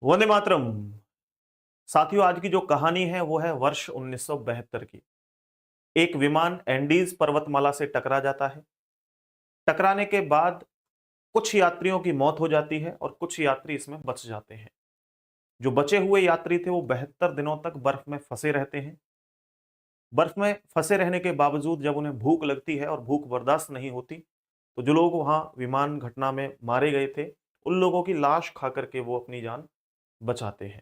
वंदे मातरम। साथियों, आज की जो कहानी है वो है वर्ष 1972 की। एक विमान एंडीज पर्वतमाला से टकरा जाता है। टकराने के बाद कुछ यात्रियों की मौत हो जाती है और कुछ यात्री इसमें बच जाते हैं। जो बचे हुए यात्री थे वो 72 दिनों तक बर्फ में फंसे रहते हैं। बर्फ में फंसे रहने के बावजूद जब उन्हें भूख लगती है और भूख बर्दाश्त नहीं होती, तो जो लोग वहां विमान घटना में मारे गए थे, उन लोगों की लाश खा करके वो अपनी जान बचाते हैं।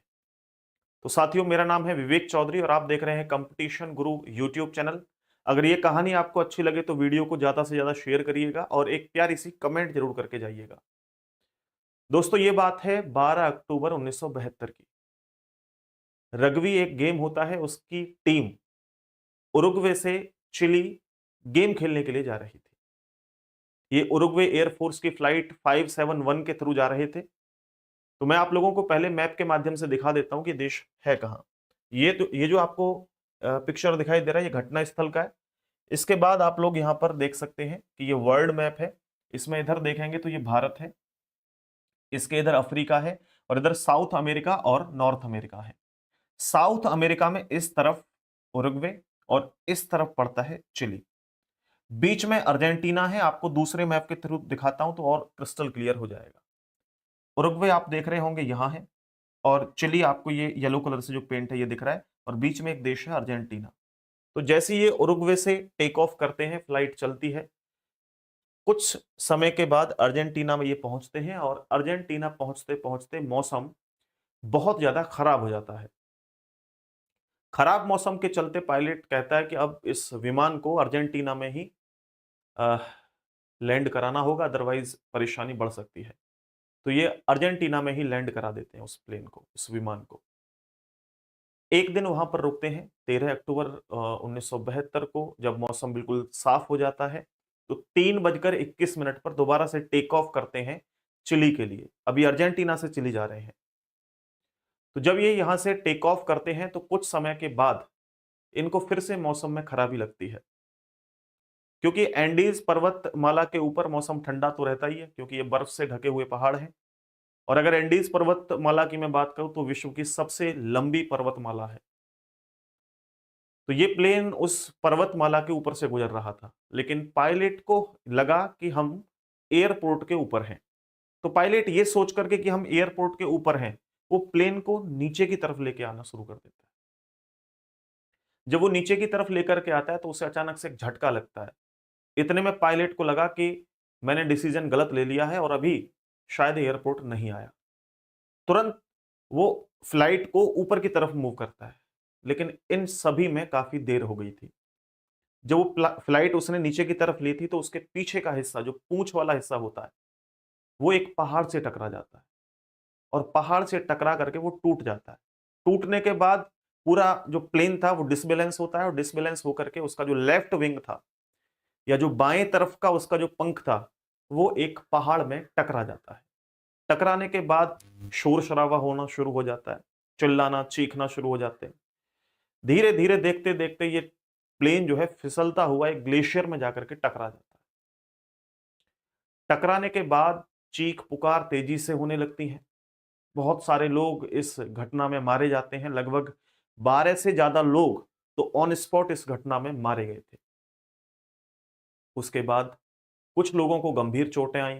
तो साथियों, मेरा नाम है विवेक चौधरी और आप देख रहे हैं कंपटीशन गुरु यूट्यूब चैनल। अगर ये कहानी आपको अच्छी लगे तो वीडियो को ज्यादा से ज्यादा शेयर करिएगा और एक प्यारी सी कमेंट जरूर करके जाइएगा। दोस्तों, ये बात है 12 अक्टूबर 1972 की। रग्बी एक गेम होता है, उसकी टीम उरुग्वे से चिली गेम खेलने के लिए जा रही थी। ये उरुग्वे एयरफोर्स की फ्लाइट 571 के थ्रू जा रहे थे। तो मैं आप लोगों को पहले मैप के माध्यम से दिखा देता हूं कि देश है कहां। ये जो आपको पिक्चर दिखाई दे रहा है, ये घटना स्थल का है। इसके बाद आप लोग यहां पर देख सकते हैं कि ये वर्ल्ड मैप है। इसमें इधर देखेंगे तो ये भारत है, इसके इधर अफ्रीका है और इधर साउथ अमेरिका और नॉर्थ अमेरिका है। साउथ अमेरिका में इस तरफ उरुग्वे और इस तरफ पड़ता है चिली। बीच में अर्जेंटीना है। आपको दूसरे मैप के थ्रू दिखाता हूं तो और क्रिस्टल क्लियर हो जाएगा। उरुग्वे आप देख रहे होंगे यहां है और चिली आपको ये येलो कलर से जो पेंट है ये दिख रहा है और बीच में एक देश है अर्जेंटीना। तो जैसे ये उरुग्वे से टेक ऑफ करते हैं, फ्लाइट चलती है, कुछ समय के बाद अर्जेंटीना में ये पहुंचते हैं और अर्जेंटीना पहुंचते पहुंचते मौसम बहुत ज्यादा खराब हो जाता है। खराब मौसम के चलते पायलट कहता है कि अब इस विमान को अर्जेंटीना में ही लैंड कराना होगा, अदरवाइज परेशानी बढ़ सकती है। तो ये अर्जेंटीना में ही लैंड करा देते हैं उस प्लेन को, उस विमान को। एक दिन वहां पर रुकते हैं। 13 अक्टूबर 1972 को जब मौसम बिल्कुल साफ हो जाता है तो 3:21 पर दोबारा से टेक ऑफ करते हैं चिली के लिए। अभी अर्जेंटीना से चिली जा रहे हैं। तो जब ये यहां से टेक ऑफ करते हैं तो कुछ समय के बाद इनको फिर से मौसम में खराबी लगती है, क्योंकि एंडीज पर्वतमाला के ऊपर मौसम ठंडा तो रहता ही है क्योंकि ये बर्फ से ढके हुए पहाड़ हैं। और अगर एंडीज पर्वतमाला की मैं बात करूं तो विश्व की सबसे लंबी पर्वतमाला है। तो ये प्लेन उस पर्वतमाला के ऊपर से गुजर रहा था, लेकिन पायलट को लगा कि हम एयरपोर्ट के ऊपर हैं। तो पायलट ये सोच करके कि हम एयरपोर्ट के ऊपर हैं, वो प्लेन को नीचे की तरफ लेके आना शुरू कर देता है। जब वो नीचे की तरफ लेकर के आता है तो उसे अचानक से एक झटका लगता है। इतने में पायलट को लगा कि मैंने डिसीजन गलत ले लिया है और अभी शायद एयरपोर्ट नहीं आया। तुरंत वो फ्लाइट को ऊपर की तरफ मूव करता है, लेकिन इन सभी में काफी देर हो गई थी। जब वो फ्लाइट उसने नीचे की तरफ ली थी तो उसके पीछे का हिस्सा, जो पूंछ वाला हिस्सा होता है, वो एक पहाड़ से टकरा जाता है और पहाड़ से टकरा करके वो टूट जाता है। टूटने के बाद पूरा जो प्लेन था वो डिसबैलेंस होता है और डिसबैलेंस होकर के उसका जो लेफ्ट विंग था या जो बाएं तरफ का उसका जो पंख था, वो एक पहाड़ में टकरा जाता है। टकराने के बाद शोर शराबा होना शुरू हो जाता है, चिल्लाना चीखना शुरू हो जाते हैं। धीरे धीरे देखते देखते ये प्लेन जो है फिसलता हुआ एक ग्लेशियर में जाकर के टकरा जाता है। टकराने के बाद चीख पुकार तेजी से होने लगती है। बहुत सारे लोग इस घटना में मारे जाते हैं। लगभग 12 से ज्यादा लोग तो ऑन स्पॉट इस घटना में मारे गए थे। उसके बाद कुछ लोगों को गंभीर चोटें आई,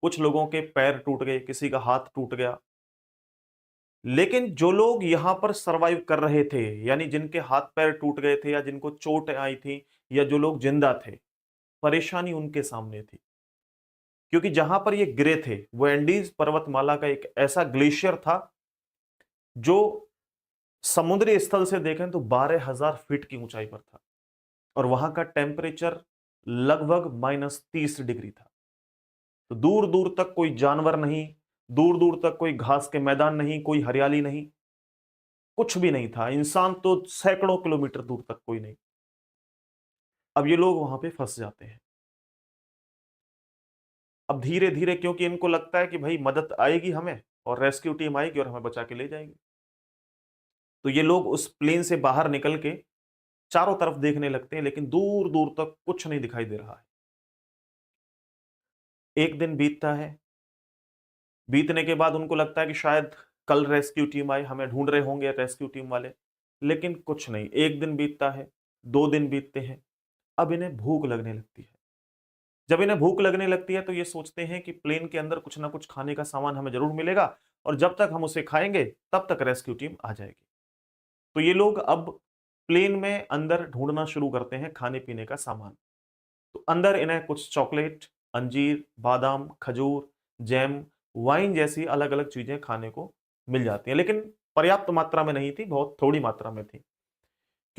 कुछ लोगों के पैर टूट गए, किसी का हाथ टूट गया। लेकिन जो लोग यहां पर सरवाइव कर रहे थे, यानी जिनके हाथ पैर टूट गए थे या जिनको चोट आई थी या जो लोग जिंदा थे, परेशानी उनके सामने थी। क्योंकि जहां पर ये गिरे थे वो एंडीज पर्वतमाला का एक ऐसा ग्लेशियर था जो समुद्री स्थल से देखें तो 12,000 फीट की ऊंचाई पर था और वहां का टेम्परेचर लगभग -30 डिग्री था। तो दूर दूर तक कोई जानवर नहीं, दूर दूर तक कोई घास के मैदान नहीं, कोई हरियाली नहीं, कुछ भी नहीं था। इंसान तो सैकड़ों किलोमीटर दूर तक कोई नहीं। अब ये लोग वहां पे फंस जाते हैं। अब धीरे धीरे, क्योंकि इनको लगता है कि भाई मदद आएगी हमें और रेस्क्यू टीम आएगी और हमें बचा के ले जाएगी, तो ये लोग उस प्लेन से बाहर निकल के चारों तरफ देखने लगते हैं, लेकिन दूर दूर तक कुछ नहीं दिखाई दे रहा है। एक दिन बीतता है। बीतने के बाद उनको लगता है कि शायद कल रेस्क्यू टीम आए, हमें ढूंढ रहे होंगे रेस्क्यू टीम वाले, लेकिन कुछ नहीं। 1 दिन बीतता है, 2 दिन बीतते हैं, अब इन्हें भूख लगने लगती है। जब इन्हें भूख लगने लगती है तो ये सोचते हैं कि प्लेन के अंदर कुछ ना कुछ खाने का सामान हमें जरूर मिलेगा और जब तक हम उसे खाएंगे तब तक रेस्क्यू टीम आ जाएगी। तो ये लोग अब प्लेन में अंदर ढूंढना शुरू करते हैं खाने पीने का सामान। तो अंदर इन्हें कुछ चॉकलेट, अंजीर, बादाम, खजूर, जैम, वाइन जैसी अलग अलग चीजें खाने को मिल जाती हैं, लेकिन पर्याप्त मात्रा में नहीं थी, बहुत थोड़ी मात्रा में थी,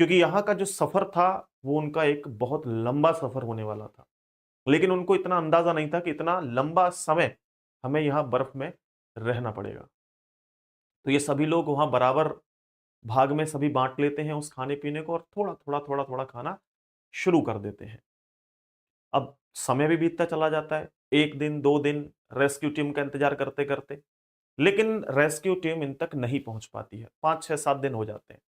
क्योंकि यहाँ का जो सफर था वो उनका एक बहुत लंबा सफर होने वाला था। लेकिन उनको इतना अंदाजा नहीं था कि इतना लंबा समय हमें यहाँ बर्फ में रहना पड़ेगा। तो ये सभी लोग वहां बराबर भाग में सभी बांट लेते हैं उस खाने पीने को और थोड़ा थोड़ा थोड़ा थोड़ा खाना शुरू कर देते हैं। अब समय भी बीतता चला जाता है, 1 दिन 2 दिन रेस्क्यू टीम का इंतजार करते करते, लेकिन रेस्क्यू टीम इन तक नहीं पहुंच पाती है। 5 6 7 दिन हो जाते हैं।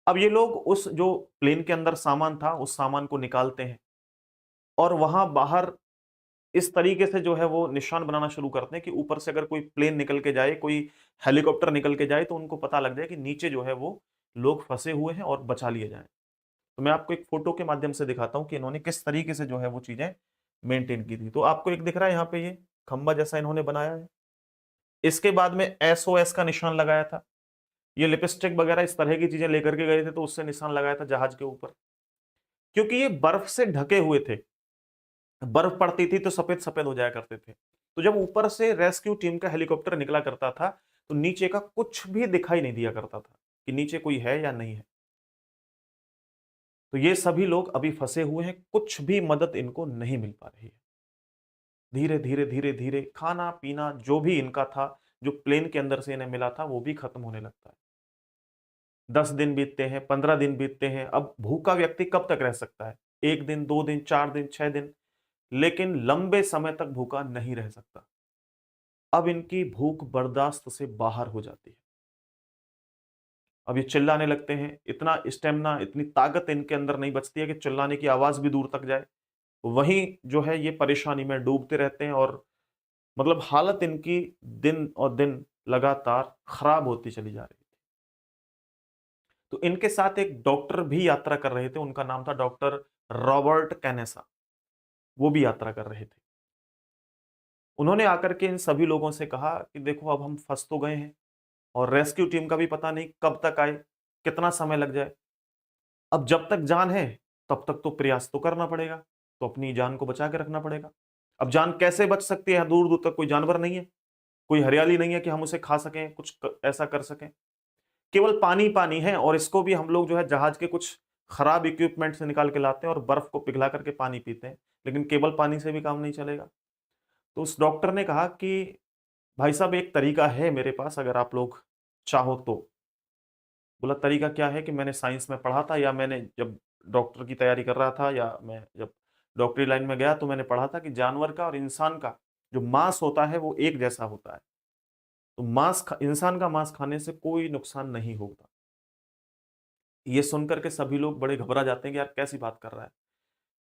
अब ये लोग उस जो प्लेन के अंदर सामान था उस सामान को निकालते हैं और वहां बाहर इस तरीके से जो है वो निशान बनाना शुरू करते हैं कि ऊपर से अगर कोई प्लेन निकल के जाए, कोई हेलीकॉप्टर निकल के जाए तो उनको पता लग जाए कि नीचे जो है वो लोग फंसे हुए हैं और बचा लिए जाएं। तो मैं आपको एक फोटो के माध्यम से दिखाता हूं कि इन्होंने किस तरीके से जो है वो चीजें मेंटेन की थी। तो आपको एक दिख रहा है यहाँ पे ये खंबा जैसा इन्होंने बनाया है। इसके बाद में SOS का निशान लगाया था। ये लिपस्टिक वगैरह इस तरह की चीजें लेकर के गए थे तो उससे निशान लगाया था जहाज के ऊपर, क्योंकि ये बर्फ से ढके हुए थे। बर्फ पड़ती थी तो सफेद सफेद हो जाया करते थे। तो जब ऊपर से रेस्क्यू टीम का हेलीकॉप्टर निकला करता था तो नीचे का कुछ भी दिखाई नहीं दिया करता था कि नीचे कोई है या नहीं है। तो ये सभी लोग अभी फंसे हुए हैं, कुछ भी मदद इनको नहीं मिल पा रही है। धीरे धीरे धीरे धीरे खाना पीना जो भी इनका था, जो प्लेन के अंदर से इन्हें मिला था, वो भी खत्म होने लगता है। 10 दिन बीतते हैं, 15 दिन बीतते हैं। अब भूखा व्यक्ति कब तक रह सकता है? 1 दिन 2 दिन 4 दिन 6 दिन, लेकिन लंबे समय तक भूखा नहीं रह सकता। अब इनकी भूख बर्दाश्त से बाहर हो जाती है। अब ये चिल्लाने लगते हैं, इतना स्टेमिना, इतनी ताकत इनके अंदर नहीं बचती है कि चिल्लाने की आवाज भी दूर तक जाए। वहीं जो है ये परेशानी में डूबते रहते हैं और मतलब हालत इनकी दिन और दिन लगातार खराब होती चली जा रही थी। तो इनके साथ एक डॉक्टर भी यात्रा कर रहे थे, उनका नाम था डॉक्टर रॉबर्ट कैनेसा। वो भी यात्रा कर रहे थे। उन्होंने आकर के इन सभी लोगों से कहा कि देखो अब हम फंस तो गए हैं और रेस्क्यू टीम का भी पता नहीं कब तक आए, कितना समय लग जाए। अब जब तक जान है तब तक तो प्रयास तो करना पड़ेगा, तो अपनी जान को बचा के रखना पड़ेगा। अब जान कैसे बच सकती है? दूर दूर तक कोई जानवर नहीं है, कोई हरियाली नहीं है कि हम उसे खा सकें, ऐसा कर सकें। केवल पानी पानी है और इसको भी हम लोग जो है जहाज के कुछ खराब इक्विपमेंट से निकाल के लाते हैं और बर्फ को पिघला करके पानी पीते हैं, लेकिन केवल पानी से भी काम नहीं चलेगा। तो उस डॉक्टर ने कहा कि भाई साहब एक तरीका है मेरे पास, अगर आप लोग चाहो तो। बोला तरीका क्या है? कि मैंने साइंस में पढ़ा था, या मैंने जब डॉक्टर की तैयारी कर रहा था, या मैं जब डॉक्टरी लाइन में गया तो मैंने पढ़ा था कि जानवर का और इंसान का जो मांस होता है वो एक जैसा होता है। तो इंसान का मांस खाने से कोई नुकसान नहीं होता। ये सुनकर के सभी लोग बड़े घबरा जाते हैं कि यार कैसी बात कर रहा है।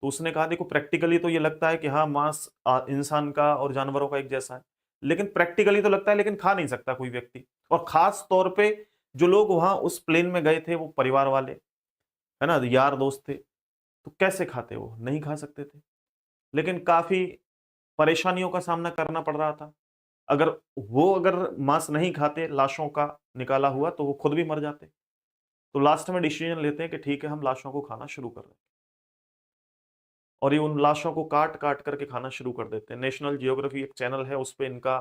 तो उसने कहा देखो प्रैक्टिकली तो ये लगता है कि हाँ मांस इंसान का और जानवरों का एक जैसा है, लेकिन प्रैक्टिकली तो लगता है, लेकिन खा नहीं सकता कोई व्यक्ति। और खास तौर पे जो लोग वहां उस प्लेन में गए थे वो परिवार वाले, है ना, यार दोस्त थे, तो कैसे खाते? वो नहीं खा सकते थे। लेकिन काफी परेशानियों का सामना करना पड़ रहा था। अगर मांस नहीं खाते लाशों का निकाला हुआ तो वो खुद भी मर जाते। तो लास्ट में डिसीजन लेते हैं कि ठीक है हम लाशों को खाना शुरू कर रहे हैं, और ये उन लाशों को काट काट करके खाना शुरू कर देते हैं। नेशनल जियोग्राफी एक चैनल है, उस पे इनका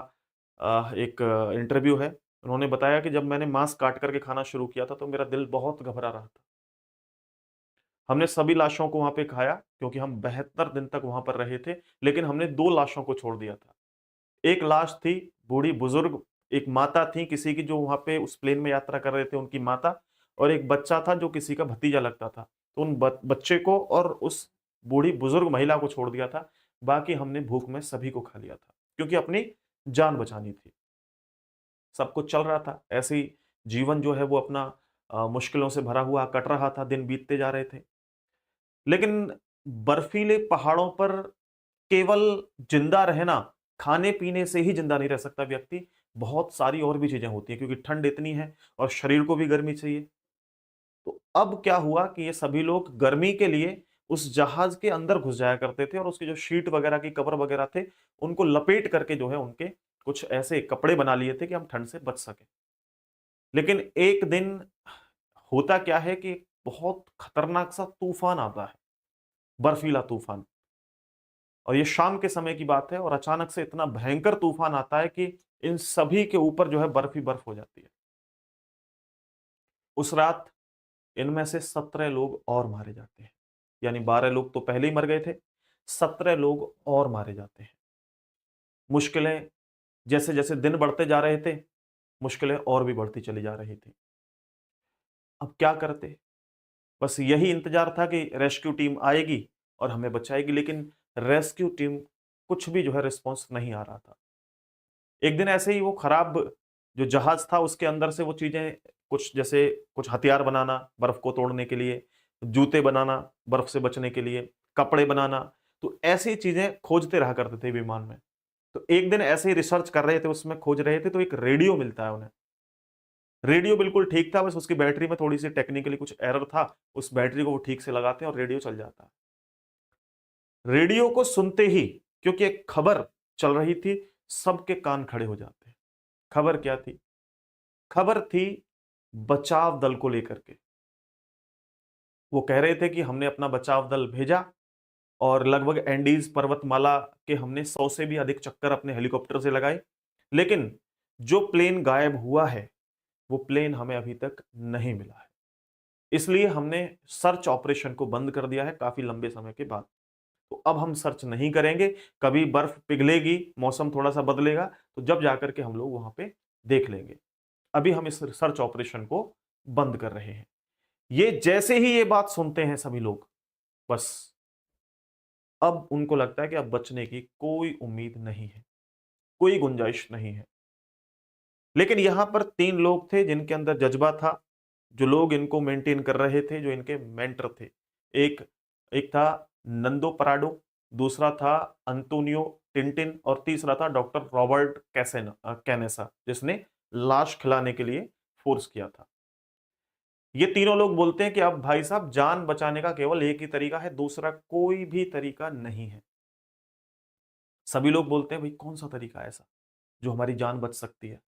एक इंटरव्यू है। उन्होंने बताया कि जब मैंने मांस काट करके खाना शुरू किया था तो मेरा दिल बहुत घबरा रहा था। हमने सभी लाशों को वहां पे खाया क्योंकि हम 72 दिन तक वहां पर रहे थे, लेकिन हमने 2 लाशों को छोड़ दिया था। एक लाश थी बूढ़ी बुजुर्ग, एक माता थी किसी की जो वहां पे उस प्लेन में यात्रा कर रहे थे, उनकी माता, और एक बच्चा था जो किसी का भतीजा लगता था। तो उन बच्चे को और उस बूढ़ी बुजुर्ग महिला को छोड़ दिया था। बाकी हमने भूख में सभी को खा लिया था क्योंकि अपनी जान बचानी थी। सब कुछ चल रहा था ऐसे ही, जीवन जो है वो अपना मुश्किलों से भरा हुआ कट रहा था, दिन बीतते जा रहे थे। लेकिन बर्फीले पहाड़ों पर केवल जिंदा रहना खाने-पीने से ही ज़िंदा नहीं रह सकता व्यक्ति, बहुत सारी और भी चीज़ें होती हैं क्योंकि ठंड इतनी है और शरीर को भी गर्मी चाहिए। तो अब क्या हुआ कि ये सभी लोग गर्मी के लिए उस जहाज़ के अंदर घुस जाया करते थे और उसकी जो शीट वगैरह की कवर वगैरह थे, उनको लपेट करके जो है उनके कुछ ऐसे कपड़े बना लिए थे कि हम ठंड से बच सकें। लेकिन एक दिन होता क्या है कि बहुत खतरनाक सा तूफान आता है, बर्फीला तूफान। और ये शाम के समय की बात है और अचानक से इतना भयंकर तूफान आता है कि इन सभी के ऊपर जो है बर्फ ही बर्फ हो जाती है। उस रात इनमें से 17 लोग और मारे जाते हैं। यानी 12 लोग तो पहले ही मर गए थे, 17 लोग और मारे जाते हैं। मुश्किलें जैसे-जैसे दिन बढ़ते जा रहे थे, मुश्किलें और भी बढ़ती चली जा रही थी। अब क्या करते? बस यही इंतजार था कि रेस्क्यू टीम आएगी और हमें बचाएगी, लेकिन रेस्क्यू टीम कुछ भी जो है रिस्पॉन्स नहीं आ रहा था। एक दिन ऐसे ही वो खराब जो जहाज था उसके अंदर से वो चीजें कुछ जैसे कुछ हथियार बनाना बर्फ को तोड़ने के लिए, जूते बनाना बर्फ से बचने के लिए, कपड़े बनाना, तो ऐसी चीजें खोजते रहा करते थे विमान में। तो एक दिन ऐसे ही रिसर्च कर रहे थे, उसमें खोज रहे थे, तो एक रेडियो मिलता है उन्हें। रेडियो बिल्कुल ठीक था, बस उसकी बैटरी में थोड़ी सी टेक्निकली कुछ एरर था, उस बैटरी को वो ठीक से लगाते हैं और रेडियो चल जाता है। रेडियो को सुनते ही, क्योंकि एक खबर चल रही थी, सबके कान खड़े हो जाते हैं। खबर क्या थी? खबर थी बचाव दल को लेकर के। वो कह रहे थे कि हमने अपना बचाव दल भेजा और लगभग एंडीज पर्वतमाला के हमने 100 से भी अधिक चक्कर अपने हेलीकॉप्टर से लगाए, लेकिन जो प्लेन गायब हुआ है, वो प्लेन हमें अभी तक नहीं मिला है। इसलिए हमने सर्च ऑपरेशन को बंद कर दिया है काफी लंबे समय के बाद। तो अब हम सर्च नहीं करेंगे, कभी बर्फ पिघलेगी, मौसम थोड़ा-सा बदलेगा, तो जब जाकर के हम लोग वहां पे देख लेंगे। अभी हम इस सर्च ऑपरेशन को बंद कर रहे हैं। ये जैसे ही ये बात सुनते हैं सभी लोग, बस अब उनको लगता है कि अब बचने की कोई उम्मीद नहीं है, कोई गुंजाइश नहीं है। लेकिन यहां पर 3 लोग थे जिनके अंदर जज्बा था, जो लोग इनको मेंटेन कर रहे थे, जो इनके मेंटर थे। एक एक था नंदो पराडो, दूसरा था अंतोनियो टिंटिन और तीसरा था डॉक्टर रॉबर्ट कैनेसा, जिसने लाश खिलाने के लिए फोर्स किया था। ये तीनों लोग बोलते हैं कि अब भाई साहब जान बचाने का केवल एक ही तरीका है, दूसरा कोई भी तरीका नहीं है। सभी लोग बोलते हैं भाई कौन सा तरीका है ऐसा जो हमारी जान बच सकती है?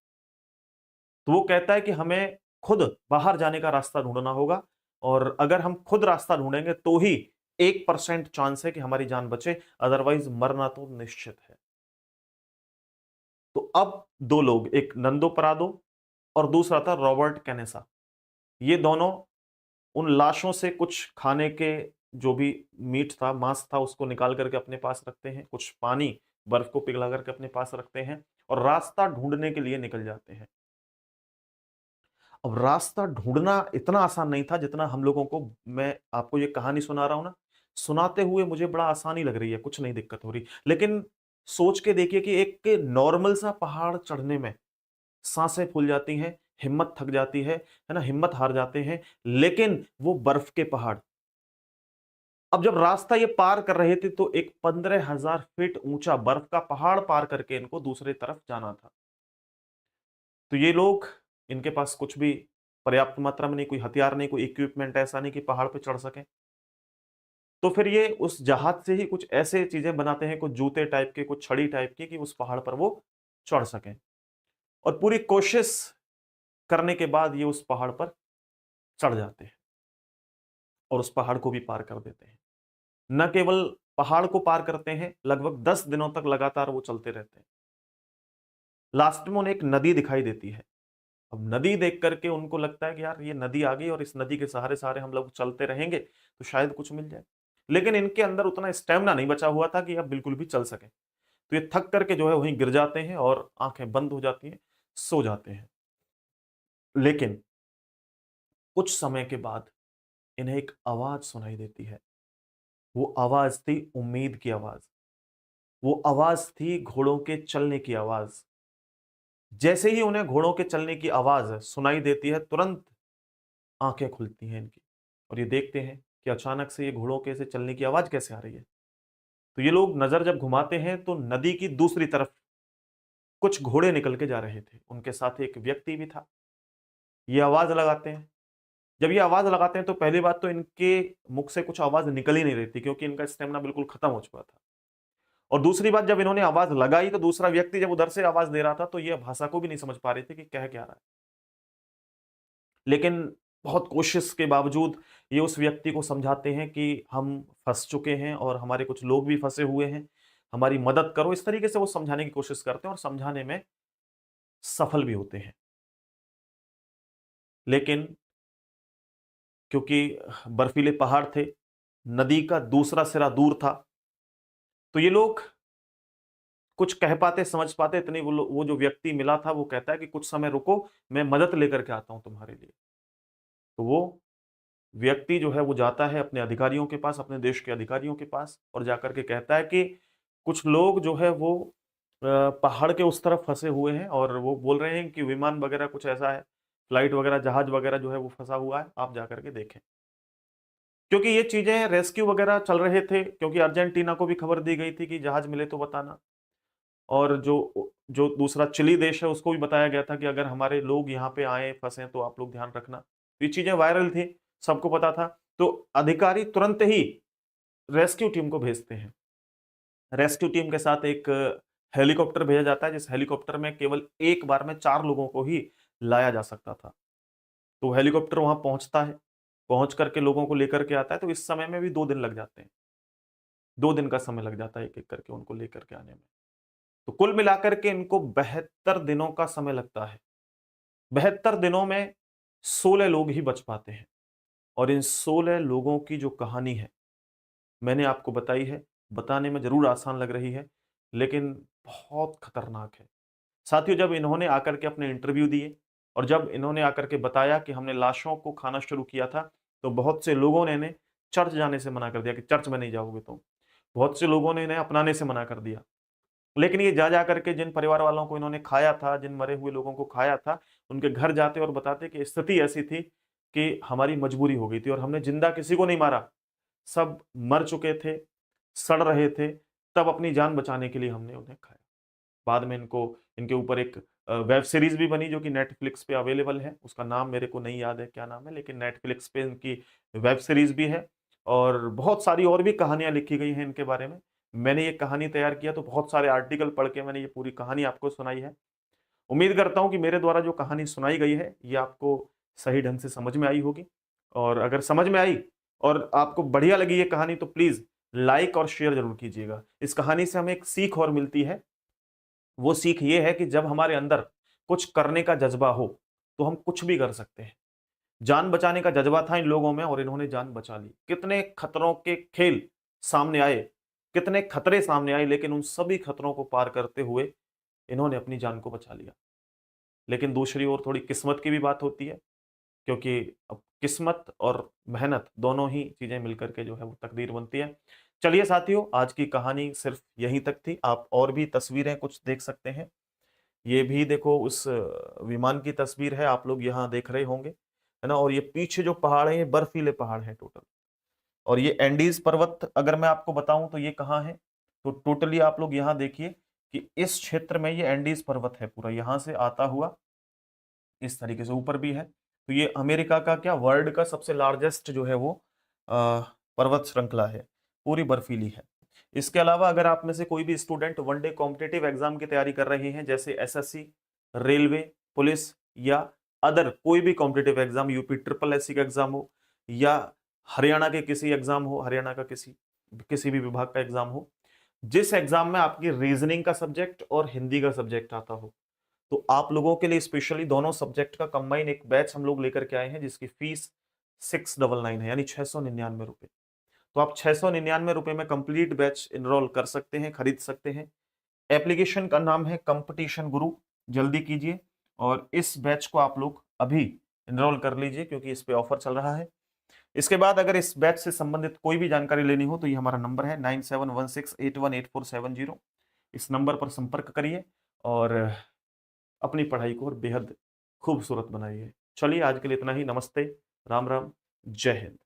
तो वो कहता है कि हमें खुद बाहर जाने का रास्ता ढूंढना होगा और अगर हम खुद रास्ता ढूंढेंगे तो ही 1% चांस है कि हमारी जान बचे, अदरवाइज मरना तो निश्चित है। तो अब 2 लोग, एक नंदो परादो और दूसरा था रॉबर्ट कैनेसा, ये दोनों उन लाशों से कुछ खाने के जो भी मीट था, मांस था, उसको निकाल करके अपने पास रखते हैं, कुछ पानी बर्फ को पिघला करके अपने पास रखते हैं और रास्ता ढूंढने के लिए निकल जाते हैं। अब रास्ता ढूंढना इतना आसान नहीं था जितना हम लोगों को, मैं आपको ये कहानी सुना रहा हूं ना, सुनाते हुए मुझे बड़ा आसानी लग रही है, कुछ नहीं दिक्कत हो रही, लेकिन सोच के देखिए कि एक नॉर्मल सा पहाड़ चढ़ने में सांसें फूल जाती हैं, हिम्मत थक जाती है ना, हिम्मत हार जाते हैं, लेकिन वो बर्फ के पहाड़। अब जब रास्ता ये पार कर रहे थे तो एक 15,000 फीट ऊंचा बर्फ का पहाड़ पार करके इनको दूसरे तरफ जाना था। तो ये लोग, इनके पास कुछ भी पर्याप्त मात्रा में नहीं, कोई हथियार नहीं, कोई इक्विपमेंट ऐसा नहीं कि पहाड़ पे चढ़ सकें। तो फिर ये उस जहाज से ही कुछ ऐसे चीजें बनाते हैं, कुछ जूते टाइप के, कुछ छड़ी टाइप की, कि उस पहाड़ पर वो चढ़ सकें। और पूरी कोशिश करने के बाद ये उस पहाड़ पर चढ़ जाते हैं और उस पहाड़ को भी पार कर देते हैं। न केवल पहाड़ को पार करते हैं, लगभग 10 दिनों तक लगातार वो चलते रहते हैं। लास्ट में उन्हें एक नदी दिखाई देती है। अब नदी देख करके उनको लगता है कि यार ये नदी आ गई और इस नदी के सहारे-सहारे हम लोग चलते रहेंगे, तो शायद कुछ मिल जाए। लेकिन इनके अंदर उतना स्टैमिना नहीं बचा हुआ था कि अब बिल्कुल भी चल सकें। तो ये थक करके जो है वहीं गिर जाते हैं और आँखें बंद हो जाती हैं, सो जाते हैं। लेकिन कुछ समय के बाद इन्हें एक आवाज़ सुनाई देती है। वो आवाज़ थी उम्मीद की आवाज़। वो आवाज़ थी घोड़ों के चलने की आवाज़। जैसे ही उन्हें घोड़ों के चलने की आवाज़ सुनाई देती है, तुरंत आँखें खुलती हैं इनकी और ये देखते हैं कि अचानक से ये घोड़ों के ऐसे चलने की आवाज़ कैसे आ रही है। तो ये लोग नज़र जब घुमाते हैं तो नदी की दूसरी तरफ कुछ घोड़े निकल के जा रहे थे, उनके साथ एक व्यक्ति भी था। ये आवाज लगाते हैं। जब ये आवाज लगाते हैं तो पहली बात तो इनके मुख से कुछ आवाज निकल ही नहीं रही थी, क्योंकि इनका स्टेमिना बिल्कुल खत्म हो चुका था। और दूसरी बात, जब इन्होंने आवाज लगाई तो दूसरा व्यक्ति जब उधर से आवाज दे रहा था तो ये भाषा को भी नहीं समझ पा रहे थे कि कह क्या रहा है। लेकिन बहुत कोशिश के बावजूद ये उस व्यक्ति को समझाते हैं कि हम फंस चुके हैं और हमारे कुछ लोग भी फंसे हुए हैं, हमारी मदद करो। इस तरीके से वो समझाने की कोशिश करते हैं और समझाने में सफल भी होते हैं। लेकिन क्योंकि बर्फीले पहाड़ थे, नदी का दूसरा सिरा दूर था, तो ये लोग कुछ कह पाते, समझ पाते इतनी। वो जो व्यक्ति मिला था वो कहता है कि कुछ समय रुको, मैं मदद लेकर के आता हूं तुम्हारे लिए। तो वो व्यक्ति जो है वो जाता है अपने अधिकारियों के पास, अपने देश के अधिकारियों के पास, और जाकर के कहता है कि कुछ लोग जो है वो पहाड़ के उस तरफ फंसे हुए हैं और वो बोल रहे हैं कि विमान वगैरह कुछ ऐसा है, फ्लाइट वगैरह, जहाज वगैरह जो है वो फंसा हुआ है, आप जाकर के देखें। क्योंकि ये चीजें रेस्क्यू वगैरह चल रहे थे, क्योंकि अर्जेंटीना को भी खबर दी गई थी कि जहाज मिले तो बताना। और जो जो दूसरा चिली देश है उसको भी बताया गया था कि अगर हमारे लोग यहाँ पे आए फंसे तो आप लोग ध्यान रखना। ये चीजें वायरल थी, सबको पता था। तो अधिकारी तुरंत ही रेस्क्यू टीम को भेजते हैं। रेस्क्यू टीम के साथ एक हेलीकॉप्टर भेजा जाता है, जिस हेलीकॉप्टर में केवल एक बार में 4 लोगों को ही लाया जा सकता था। तो हेलीकॉप्टर वहां पहुंचता है, पहुंच करके लोगों को लेकर के आता है। तो इस समय में भी 2 दिन लग जाते हैं, 2 दिन का समय लग जाता है एक एक करके उनको लेकर के आने में। तो कुल मिलाकर के इनको 72 दिनों का समय लगता है। 72 दिनों में 16 लोग ही बच पाते हैं। और इन 16 लोगों की जो कहानी है मैंने आपको बताई है, बताने में जरूर आसान लग रही है, लेकिन बहुत खतरनाक है। साथियों, जब इन्होंने आकर के अपने इंटरव्यू दिए और जब इन्होंने आकर के बताया कि हमने लाशों को खाना शुरू किया था, तो बहुत से लोगों ने इन्हें चर्च जाने से मना कर दिया कि चर्च में नहीं जाओगे तुम। बहुत से लोगों ने इन्हें अपनाने से मना कर दिया। लेकिन ये जा करके जिन परिवार वालों को इन्होंने खाया था, जिन मरे हुए लोगों को खाया था, उनके घर जाते और बताते कि स्थिति ऐसी थी कि हमारी मजबूरी हो गई थी और हमने जिंदा किसी को नहीं मारा, सब मर चुके थे, सड़ रहे थे, तब अपनी जान बचाने के लिए हमने उन्हें खाया। बाद में इनको इनके ऊपर एक वेब सीरीज भी बनी जो कि नेटफ्लिक्स पे अवेलेबल है। उसका नाम मेरे को नहीं याद है क्या नाम है, लेकिन नेटफ्लिक्स पे इनकी वेब सीरीज भी है। और बहुत सारी और भी कहानियां लिखी गई हैं इनके बारे में। मैंने ये कहानी तैयार किया तो बहुत सारे आर्टिकल पढ़ के मैंने ये पूरी कहानी आपको सुनाई है। उम्मीद करता हूँ कि मेरे द्वारा जो कहानी सुनाई गई है ये आपको सही ढंग से समझ में आई होगी। और अगर समझ में आई और आपको बढ़िया लगी ये कहानी तो प्लीज लाइक और शेयर जरूर कीजिएगा। इस कहानी से हमें एक सीख और मिलती है। वो सीख ये है कि जब हमारे अंदर कुछ करने का जज्बा हो तो हम कुछ भी कर सकते हैं। जान बचाने का जज्बा था इन लोगों में और इन्होंने जान बचा ली। कितने खतरों के खेल सामने आए, कितने खतरे सामने आए, लेकिन उन सभी खतरों को पार करते हुए इन्होंने अपनी जान को बचा लिया। लेकिन दूसरी ओर थोड़ी किस्मत की भी बात होती है, क्योंकि अब किस्मत और मेहनत दोनों ही चीजें मिलकर के जो है वो तकदीर बनती है। चलिए साथियों, आज की कहानी सिर्फ यहीं तक थी। आप और भी तस्वीरें कुछ देख सकते हैं। ये भी देखो, उस विमान की तस्वीर है, आप लोग यहाँ देख रहे होंगे, है ना। और ये पीछे जो पहाड़ है ये बर्फीले पहाड़ है टोटल। और ये एंडीज पर्वत अगर मैं आपको बताऊं तो ये कहाँ है, तो टोटली आप लोग यहाँ देखिए कि इस क्षेत्र में ये एंडीज पर्वत है पूरा, यहाँ से आता हुआ इस तरीके से ऊपर भी है। तो ये अमेरिका का क्या, वर्ल्ड का सबसे लार्जेस्ट जो है वो पर्वत श्रृंखला है, पूरी बर्फीली है। इसके अलावा अगर आप में से कोई भी स्टूडेंट वनडे कॉम्पिटिटिव एग्जाम की तैयारी कर रहे हैं, जैसे एसएससी, रेलवे, पुलिस या अदर कोई भी competitive exam, UP triple SC का एग्जाम हो या हरियाणा के किसी एग्जाम हो, हरियाणा का किसी किसी भी विभाग का एग्जाम हो, जिस एग्जाम में आपकी रीजनिंग का सब्जेक्ट और हिंदी का सब्जेक्ट आता हो, तो आप लोगों के लिए स्पेशली दोनों सब्जेक्ट का कंबाइन एक बैच हम लोग लेकर के आए हैं, जिसकी फीस 699 है, यानी 699 रुपए। तो आप 699 रुपए में कंप्लीट बैच इनरोल कर सकते हैं, खरीद सकते हैं। एप्लीकेशन का नाम है कंपटीशन गुरु, जल्दी कीजिए और इस बैच को आप लोग अभी इनरोल कर लीजिए, क्योंकि इस पे ऑफर चल रहा है। इसके बाद अगर इस बैच से संबंधित कोई भी जानकारी लेनी हो तो ये हमारा नंबर है 9716818470। इस नंबर पर संपर्क करिए और अपनी पढ़ाई को और बेहद खूबसूरत बनाइए। चलिए, आज के लिए इतना ही। नमस्ते, राम राम, जय हिंद।